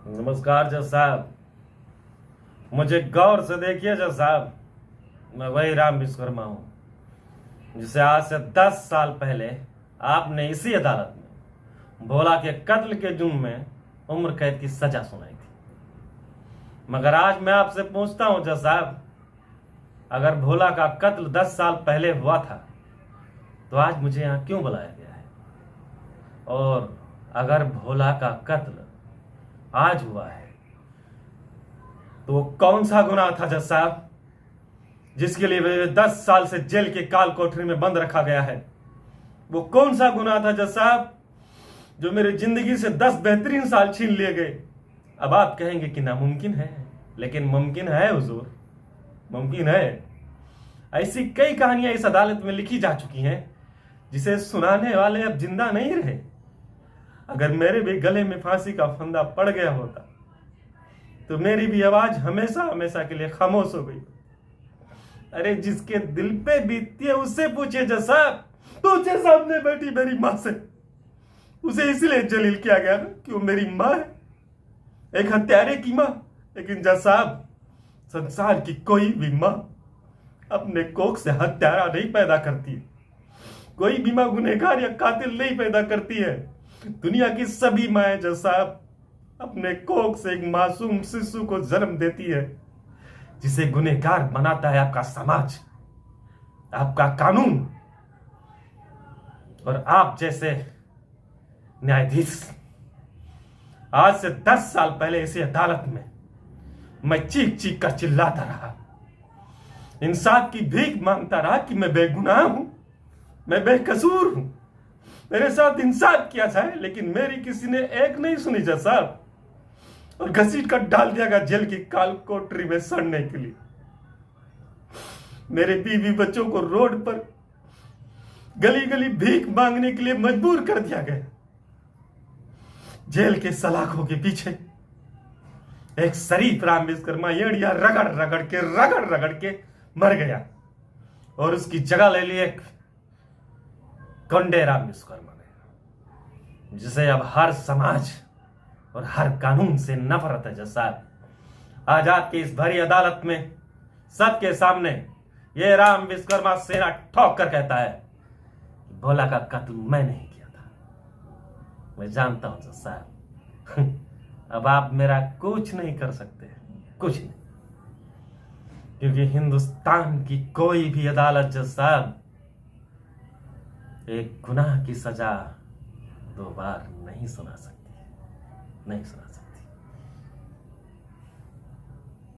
नमस्कार जज साहब, मुझे गौर से देखिए जज साहब। मैं वही राम विश्वकर्मा हूं जिसे आज से 10 साल पहले आपने इसी अदालत में भोला के कत्ल के जुर्म में उम्र कैद की सजा सुनाई थी। मगर आज मैं आपसे पूछता हूं जज साहब, अगर भोला का कत्ल 10 साल पहले हुआ था तो आज मुझे यहां क्यों बुलाया गया है? और अगर भोला का कत्ल आज हुआ है तो वो कौन सा गुनाह था जज साहब जिसके लिए वे 10 साल से जेल के काल कोठरी में बंद रखा गया है? वो कौन सा गुनाह था जज साहब जो मेरी जिंदगी से 10 बेहतरीन साल छीन लिए गए? अब आप कहेंगे कि नामुमकिन है, लेकिन मुमकिन है हुजूर, मुमकिन है। ऐसी कई कहानियां इस अदालत में लिखी जा चुकी हैं जिसे सुनाने वाले अब जिंदा नहीं रहे। अगर मेरे भी गले में फांसी का फंदा पड़ गया होता तो मेरी भी आवाज हमेशा हमेशा के लिए खामोश हो गई। अरे जिसके दिल पे बीतती है उससे पूछिए जज साहब, पूछे सामने बैठी मेरी मां से। उसे इसलिए जलील किया गया ना कि वो मेरी मां है, एक हत्यारे की मां। लेकिन जज साहब, संसार की कोई भी मां अपने कोख से हत्यारा नहीं पैदा करती है। कोई भी मां गुनहगार या कातिल नहीं पैदा करती है। दुनिया की सभी माएं जज साहब अपने कोख से एक मासूम शिशु को जन्म देती है जिसे गुनहगार बनाता है आपका समाज, आपका कानून और आप जैसे न्यायाधीश। आज से 10 साल पहले इसी अदालत में मैं चीख चीख कर चिल्लाता रहा, इंसाफ की भीख मांगता रहा कि मैं बेगुनाह हूं, मैं बेकसूर हूं, मेरे साथ इंसाफ किया जाए। लेकिन मेरी किसी ने एक नहीं सुनी जज साहब, और घसीट कर डाल दिया गया जेल की काल कोठरी में सड़ने के लिए। मेरे बीवी बच्चों को रोड पर गली गली भीख मांगने के लिए मजबूर कर दिया गया। जेल के सलाखों के पीछे एक शरीफ राम विश्वकर्मा एड़िया रगड़ रगड़ के मर गया और उसकी जगह ले ली एक गुंडे राम विश्वकर्मा ने, जिसे अब हर समाज और हर कानून से नफरत है जज साहब। आज आपकी इस भरी अदालत में सबके सामने ये राम विश्वकर्मा सेना ठोक कर कहता है कि भोला का कत्ल मैं नहीं किया था। मैं जानता हूं जज साहब, अब आप मेरा कुछ नहीं कर सकते, कुछ नहीं, क्योंकि हिंदुस्तान की कोई भी अदालत जज साहब एक गुनाह की सजा 2 बार नहीं सुना सकती, नहीं सुना सकती।